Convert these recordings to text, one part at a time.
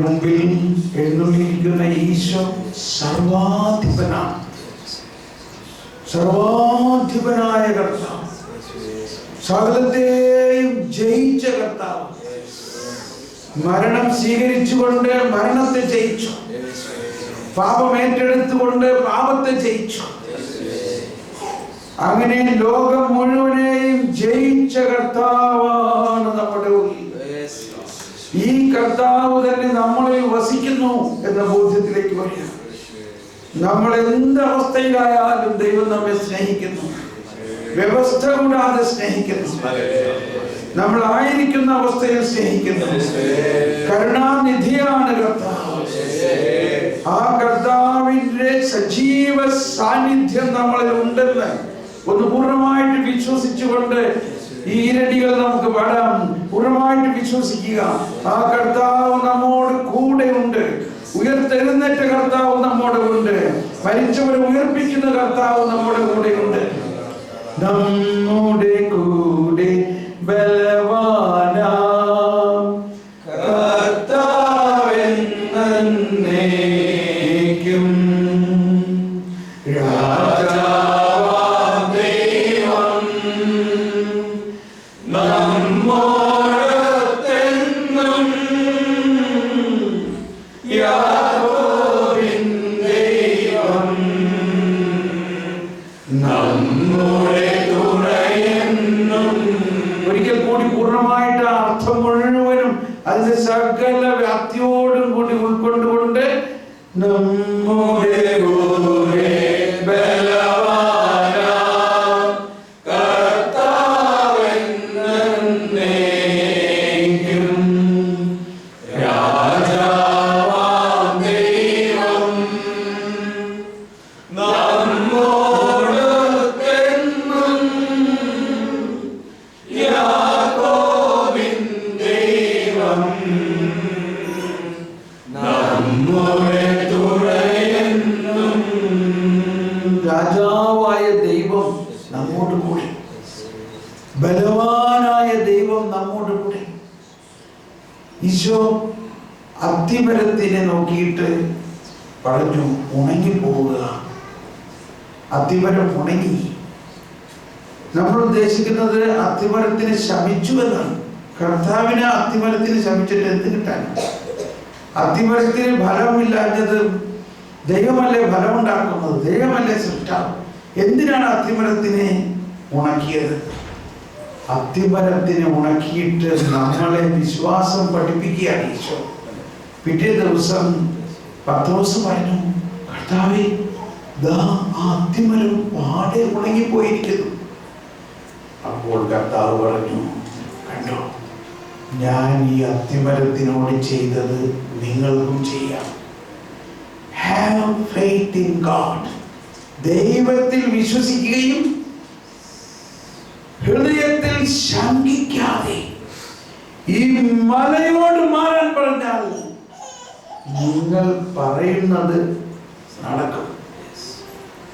മുമ്പിൽ എഴുന്നള്ളിയിരിക്കുന്ന ഈശോ സർവാധിപനാണ്. സർവാധിപനായ കർത്താവ്, സകലത്തെയും ജയിച്ച കർത്താവ്, മരണം സ്വീകരിച്ചുകൊണ്ട് മരണത്തെ ജയിച്ചു, പാപം ഏറ്റെടുത്തുകൊണ്ട് പാപത്തെ ജയിച്ചു. അങ്ങനെ ലോകം മുഴുവനെയും ജയിച്ച കർത്താവാണ് നമ്മുടെ ഉള്ളിൽ. ഈ കർത്താവ് തന്നെ നമ്മളിൽ വസിക്കുന്നു എന്ന ബോധ്യത്തിലേക്ക് വരിക. നമ്മൾ എന്ത് അവസ്ഥയിലായാലും ദൈവം നമ്മെ സ്നേഹിക്കുന്നു, വ്യവസ്ഥ കൂടാതെ സ്നേഹിക്കുന്നു, നമ്മൾ ആയിരിക്കുന്ന അവസ്ഥയിൽ സ്നേഹിക്കുന്നു. കരുണാനിധിയാണ് കർത്താവ്. ആ കർത്താവിന്റെ സജീവ സാന്നിധ്യം നമ്മളിൽ ഉണ്ടെന്ന് ഒന്ന് പൂർണ്ണമായിട്ട് വിശ്വസിച്ചുകൊണ്ട് ഈ ഇരടികൾ നമുക്ക് പാടാം. പൂർണ്ണമായിട്ട് വിശ്വസിക്കുക. ആ കർത്താവ് നമ്മോട് കൂടെ ഉണ്ട്. ഉയർത്തെഴുന്നേറ്റ കർത്താവ് നമ്മോട് ഉണ്ട്. മരിച്ചവരെ ഉയർപ്പിക്കുന്ന കർത്താവ് നമ്മുടെ കൂടെ ഉണ്ട്. നമ്മുടെ കൂടെ ബലവാനാം കർത്താവെന്നേക്കും രാജാവാം ദൈവം നമ്മോടൊത്തെന്നും യാക്കോബിൻ ദൈവം നമ്മുടെ തുണയെന്നും. ഒരിക്കൽ കൂടി പൂർണ്ണമായിട്ട് അർത്ഥം മുഴുവനും അതിന്റെ സകല വ്യാപ്തിയോടും കൂടി ഉൾക്കൊണ്ടുകൊണ്ട് നമ്മുടെ കൂടെ ബലവാനാം കർത്താവെന്നേക്കും രാജാവാം ദൈവം നമ്മോടൊത്തെന്നും യാക്കോബിൻ ദൈവം നമ്മുടെ തുണയെന്നും. രാജാവായ ദൈവം നമ്മോട് കൂടെ, ബലവാനായ ദൈവം നമ്മോട് കൂടെ. ഈശോ അത്തിമരത്തിനെ നോക്കിയിട്ട് പറഞ്ഞു, ഉണങ്ങിപ്പോവുക. അത്തിമരം ഉണങ്ങി. നമ്മൾ ഉദ്ദേശിക്കുന്നത് അത്തിമരത്തിന് ശമിച്ചു എന്നാണ്. കർത്താവിനെ അത്തിമരത്തിന് ശമിച്ചിട്ട് എന്ത് കിട്ടാൻ? അത്തിമരത്തിന് ഫലമില്ലാഞ്ഞത് ദൈവമല്ലേ ഫലമുണ്ടാക്കുന്നത്, ദൈവമല്ലേ സൃഷ്ടാവ്. എന്തിനാണ് അത്തിമരത്തിനെ ഉണക്കിയത്? അത്തിമരത്തിനെ ഉണക്കിയിട്ട് നമ്മളെ വിശ്വാസം പഠിപ്പിക്കുകയാണ് ഈശോ. പിറ്റേ ദിവസം പത്രോസ് പറഞ്ഞു, കർത്താവേ, ദാ ആ അത്തിമരം പാടെ ഉണങ്ങിപ്പോയിരിക്കുന്നു. അപ്പോൾ കർത്താവ് പറഞ്ഞു, കണ്ടോ, ഞാൻ ഈ അത്തിമരത്തിനോട് ചെയ്തത് നിങ്ങൾക്കും ചെയ്യാം. Have faith in God. ദൈവത്തിൽ വിശ്വസിക്കുകയും ഹൃദയത്തിൽ ശങ്കിക്കാതെ ഈ മലയോട് മാറാൻ പറഞ്ഞാൽ നിങ്ങൾ പറയുന്നത് നടക്കും.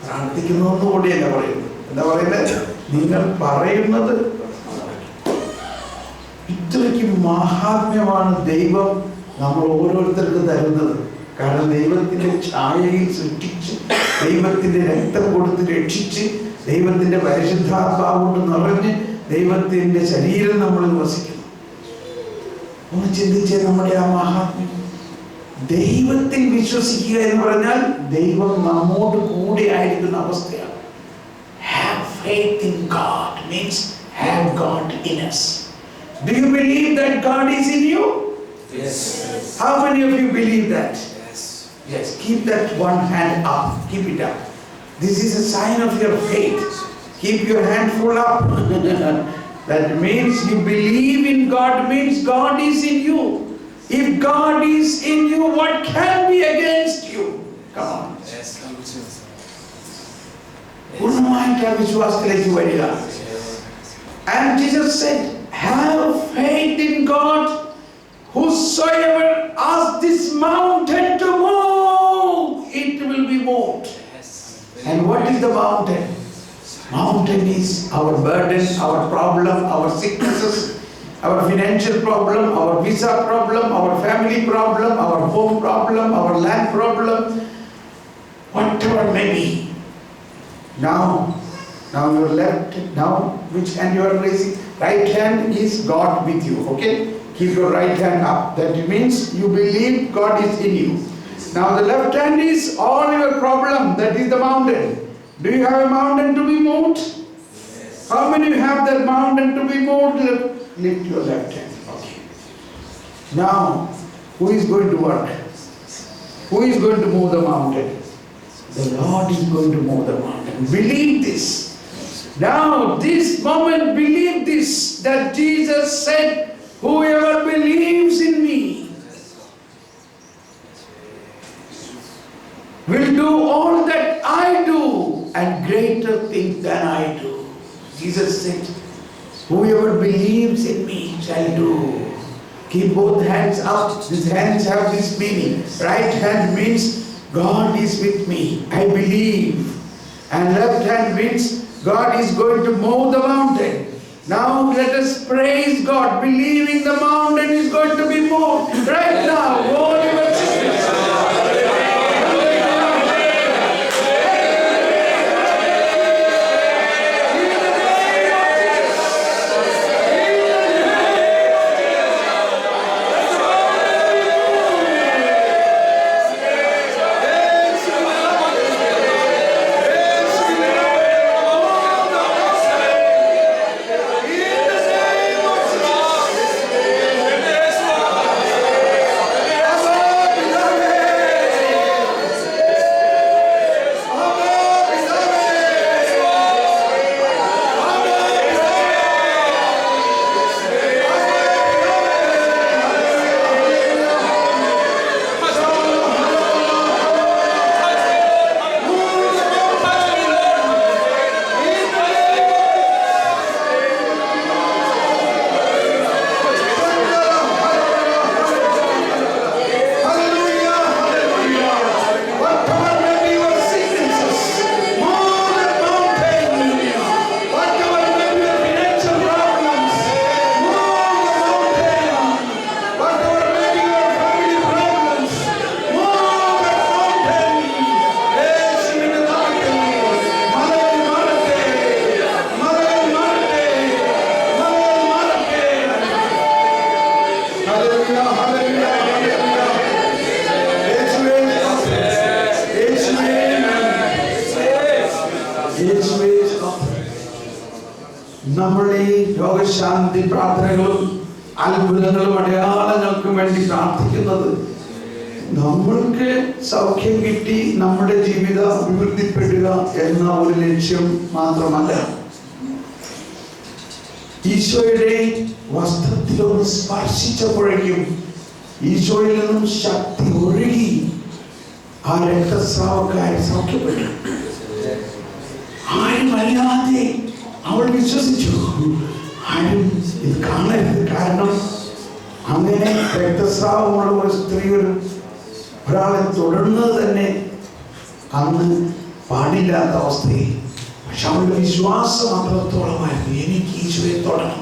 പ്രാർത്ഥിക്കുന്നതെന്ന് കൂടിയല്ല പറയുന്നത്. എന്താ പറയുന്നത്? നിങ്ങൾ പറയുന്നത്. ഇത്രയ്ക്ക് മഹാത്മ്യമാണ് ദൈവം നമ്മൾ ഓരോരുത്തർക്കും തരുന്നത്. കാരണം ദൈവത്തിന്റെ ഛായയിൽ സൃഷ്ടിച്ച്, ദൈവത്തിന്റെ രക്തം കൊടുത്ത് രക്ഷിച്ച്, ദൈവത്തിന്റെ പരിശുദ്ധാത്മാവ് കൊണ്ട് നിറഞ്ഞ് ദൈവത്തിന്റെ ശരീരം നമ്മളിൽ വസിക്കുന്നു. ഒന്ന് ചിന്തിച്ചേ നമ്മുടെ ആ മഹാത്മ്യം. ദൈവത്തിൽ വിശ്വസിക്കുക എന്ന് പറഞ്ഞാൽ ദൈവം നമ്മോട് കൂടെ ആയിരിക്കുന്ന അവസ്ഥയാണ്. Have faith in God means have God in us. Do you believe that God is in you? Yes. How many of you believe that? Yes. Yes. Keep that one hand up. Keep it up. This is a sign of your faith. Keep your hand full up. That means you believe in God, means God is in you. If God is in you, what can be against you? Come on. Yes. പൂർണ്ണമായിട്ട് വിശ്വാസത്തിലേക്ക് വരിക. And Jesus said, have faith in God. Whosoever asks this mountain to move, it will be moved. Yes. And what is the mountain? Mountain is our burden, our problem, our sicknesses, our financial problem, our visa problem, our family problem, our home problem, our land problem, whatever may be. Now your left, now which hand you are raising? Right hand is God with you, okay? Keep your right hand up. That means you believe God is in you. Now the left hand is all your problem, that is the mountain. Do you have a mountain to be moved? Yes. How many have that mountain to be moved? Lift your left hand. Okay. Now, who is going to work? Who is going to move the mountain? The Lord is going to move the mountain. Believe this. Now, this moment, believe this, that Jesus said, whoever believes in me will do all that I do and greater things than I do. Jesus said, whoever believes in me shall do. Keep both hands up. These hands have this meaning. Right hand means God is with me, I believe. And left hand means God is going to move the mountain. Now let us praise God, believing the mountain is going to be moved right now. Holy നമ്മുടെ രോഗശാന്തി പ്രാർത്ഥനകളും അത്ഭുതങ്ങളും അടയാളങ്ങൾക്കും വേണ്ടി പ്രാർത്ഥിക്കുന്നത് നമ്മൾക്ക് സൗഖ്യം കിട്ടി നമ്മുടെ ജീവിതം അഭിവൃദ്ധിപ്പെടുക എന്ന ഒരു ലക്ഷ്യം മാത്രമല്ല. ഈശോയുടെ വസ്ത്രത്തിലൊന്ന് സ്പർശിച്ചപ്പോഴേക്കും ഈശോയിൽ നിന്നും ശക്തി ഒഴുകി ആ രക്തസ്രാവക്കാരെ സൗഖ്യപ്പെട്ടു. ആരും അറിയാതെ അവൾ വിശ്വസിച്ചു. ആരും ഇത് കാണരുത്. കാരണം അങ്ങനെ രക്തസ്രാവമുള്ള ഒരു സ്ത്രീ ഒരാളെ തുടർന്നത് തന്നെ അന്ന് പാടില്ലാത്ത അവസ്ഥയിൽ. പക്ഷെ അവളുടെ വിശ്വാസം അത്രത്തോളമായിരുന്നു. എനിക്ക് ഈശോയെ തൊടണം,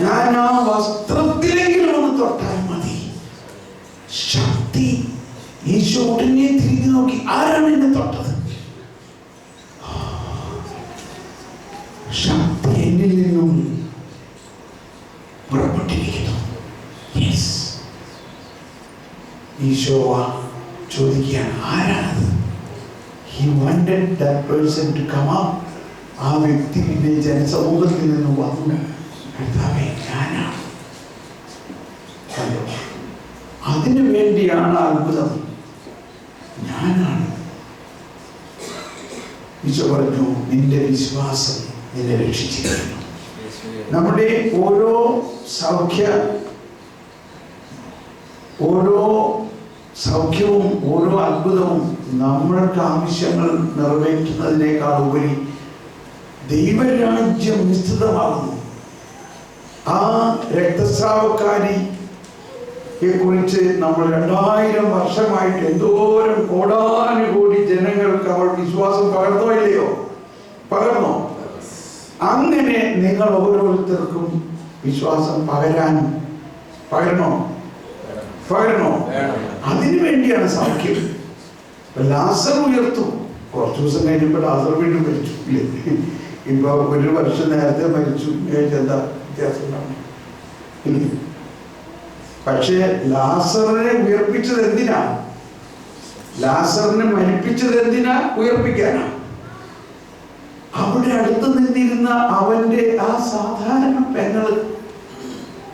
ഞാൻ ആ വസ്ത്രത്തിലെങ്കിലും ഒന്ന് തൊട്ടാൽ മതി. ശക്തി. ഈശോ ഉടനെ തിരിഞ്ഞു നോക്കി, ആരാണ് എന്നെ തൊട്ടത്? ശക്തി എന്നിൽ നിന്നും പുറപ്പെട്ടിരിക്കുന്നു. ഈശോ ചോദിക്കുകയാണ്, ആരാണത്? He wanted that person to come up. ആ വ്യക്തി പിന്നെ ജനസമൂഹത്തിൽ നിന്ന് വന്നു, കർത്താവേ ഞാനാണ്. അതിനു വേണ്ടിയാണ് അത്ഭുതം. ഞാനാണ്. ഈശോ പറഞ്ഞു, നിന്റെ വിശ്വാസം നിന്നെ രക്ഷിച്ചിരിക്കുന്നു. നമ്മുടെ ഓരോ സൗഖ്യവും ഓരോ അത്ഭുതവും നമ്മൾക്ക് ആവശ്യങ്ങൾ നിറവേറ്റുന്നതിനേക്കാൾ ഉപരി ദൈവരാജ്യം വിസ്തൃതമാകുന്നു. ആ രക്തസ്രാവക്കാരിയെ കുറിച്ച് നമ്മൾ 2000 വർഷമായിട്ട് എന്തോരം കോടാനുകോടി ജനങ്ങൾക്ക് അവൾ വിശ്വാസം പകർന്നോ ഇല്ലയോ? പകർന്നോ? അങ്ങനെ നിങ്ങൾ ഓരോരുത്തർക്കും വിശ്വാസം പകരണോ? അതിനു വേണ്ടിയാണ് സൗഖ്യം. ലാസർ ഉയർത്തു. കുറച്ചു ദിവസം കഴിഞ്ഞപ്പോൾ ലാസർ വീണ്ടും മരിച്ചു ഇല്ലേ? ഇപ്പൊ 1 വർഷം നേരത്തെ മരിച്ചു. എന്താ വ്യത്യാസം ഉണ്ടാവും? പക്ഷേ ലാസറിനെ ഉയർപ്പിച്ചത് എന്തിനാ? ലാസറിനെ മരിപ്പിച്ചത് എന്തിനാ? ഉയർപ്പിക്കാനാണ്. അവിടെ അടുത്ത് നിന്നിരുന്ന അവന്റെ ആ സാധാരണ പെങ്ങള്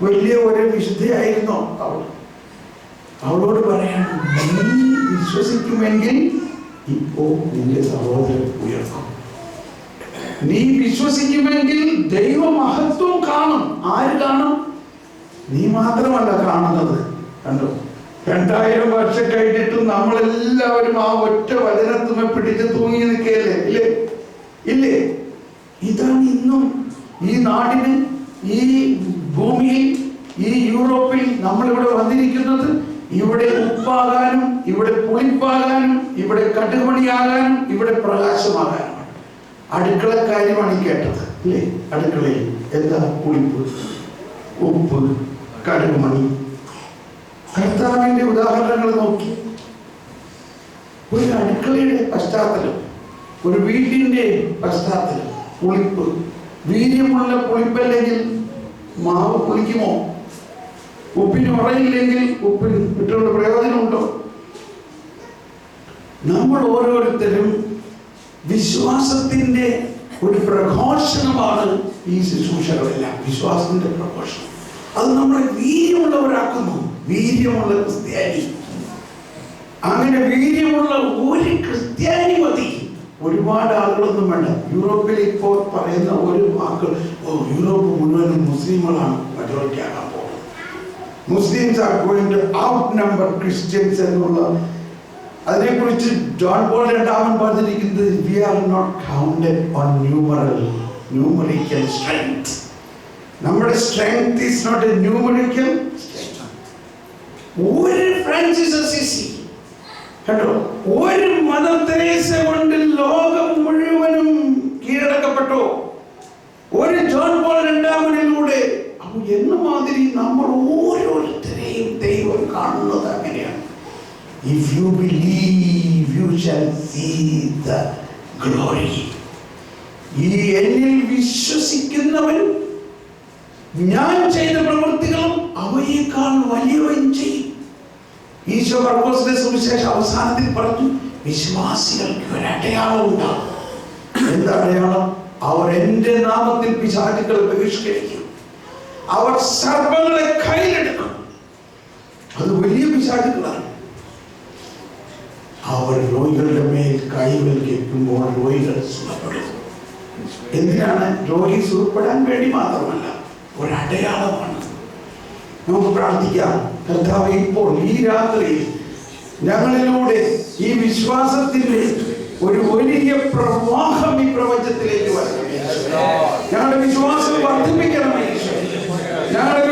വലിയ ഒരു വിശുദ്ധയായിരുന്നോ അവളോട് പറയാണ്, നീ വിശ്വസിക്കുമെങ്കിൽ ഇപ്പോ നിന്റെ സഹോദരൻ ഉയർക്കും. നീ വിശ്വസിക്കുമെങ്കിൽ ദൈവമഹത്വം കാണും. ആര് കാണും? നീ മാത്രമല്ല കാണുന്നത്. കണ്ടോ, 2000 വർഷം കഴിഞ്ഞിട്ടും നമ്മളെല്ലാവരും ആ ഒറ്റ വചനത്തുമെ പിടിച്ച് തൂങ്ങി നിൽക്കുകയല്ലേ? ഇല്ലേ? ഇതാണ് ഇന്നും ഈ നാടിന്, ഈ ഭൂമിയിൽ, ഈ യൂറോപ്പിൽ നമ്മളിവിടെ വന്നിരിക്കുന്നത്. ഇവിടെ ഉപ്പാകാനും, ഇവിടെ പുളിപ്പാകാനും, ഇവിടെ കടുകുമണിയാകാനും, ഇവിടെ പ്രകാശമാകാനും. അടുക്കളക്കാര്യമാണ് ഈ കേട്ടത് അല്ലേ? അടുക്കളയിൽ എന്താ? പുളിപ്പ്, ഉപ്പ്, കടുകുമണി. കർത്താവിന്റെ ഉദാഹരണങ്ങൾ നോക്കി. ഒരു അടുക്കളയുടെ പശ്ചാത്തലം, ഒരു വീട്ടിന്റെ പശ്ചാത്തലം, പുളിപ്പ്. വീര്യമുള്ള പുളിപ്പല്ലെങ്കിൽ മാവ് പുളിക്കുമോ? ഉപ്പിന് ഉറയില്ലെങ്കിൽ ഉപ്പിന് ഇട്ടുകൊണ്ട് പ്രയോജനമുണ്ടോ? നമ്മൾ ഓരോരുത്തരും വിശ്വാസത്തിന്റെ ഒരു പ്രഘോഷണമാണ് ഈ ശുശ്രൂഷകളെല്ലാം. വിശ്വാസത്തിന്റെ പ്രഘോഷണം അത് നമ്മളെ വീര്യമുള്ളവരാക്കുന്നു. വീര്യമുള്ള ക്രിസ്ത്യാനി. അങ്ങനെ വീര്യമുള്ള ഒരു ക്രിസ്ത്യാനി മതി. ഒരുപാട് ആളുകളൊന്നും വേണ്ട. യൂറോപ്പിൽ ഇപ്പോൾ പറയുന്ന ഒരു വാക്ക്, യൂറോപ്പ് മുഴുവനും മുസ്ലിങ്ങളാണ് മജോറിറ്റി ആകാൻ പോകുന്നത്. Muslims are going to out number Christians എന്നുള്ള അതിനെക്കുറിച്ച് ജോൺ പോൾ രണ്ടാമൻ പറഞ്ഞിരിക്കുന്നത്, we are not counted on numerical strength. നമ്മുടെ strength is not a numerical strength. ഒരു ഫ്രാൻസിസ് അസീസി കേട്ടോ, ഒരു മദർ തെരേസ കൊണ്ട് ലോകം മുഴുവനും കീഴടക്കപ്പെട്ടു. ഒരു ജോൺ പോൾ രണ്ടാമനിലൂടെ. അപ്പൊ എന്ന മാതിരി നമ്മൾ ഓരോരുത്തരെയും ദൈവം കാണുന്നത് അങ്ങനെയാണ്. If you believe, you shall see the glory. ഈ എന്നിൽ വിശ്വസിക്കുന്നവൻ ഞാൻ ചെയ്ത പ്രവൃത്തികളും അവയേക്കാൾ വലിയവൻ ചെയ്യും. ഈശോ മർക്കോസിന്റെ സുവിശേഷം അവസാനത്തിൽ പറഞ്ഞു, വിശ്വാസികൾക്ക് ഒരു അടയാളം ഉണ്ടാകും. എന്താ അടയാളം? അവർ എന്റെ നാമത്തിൽ പിശാചുക്കളെ ബഹിഷ്കരിക്കും, അവർ സർപ്പങ്ങളെ കയ്യിലെടുക്കും. അത് വലിയ പിശാചുക്കളാണ്. അവർ രോഗികളുടെ മേൽ കൈകൾ വെക്കുമ്പോൾ രോഗികൾ സുഖപ്പെടും. എന്തിനാണ്? രോഗി സുഖപ്പെടാൻ വേണ്ടി മാത്രമല്ല, ഒരടയാളമാണ്. നമുക്ക് പ്രാർത്ഥിക്കാം, കർത്താവേ, ഇപ്പോൾ ഈ രാത്രിയിൽ ഞങ്ങളിലൂടെ ഈ വിശ്വാസത്തിന്റെ ഒരു വലിയ പ്രവാഹം ഈ പ്രപഞ്ചത്തിലേക്ക് വരണം. ഞങ്ങളുടെ വിശ്വാസം വർദ്ധിപ്പിക്കണമേ. ഞങ്ങളുടെ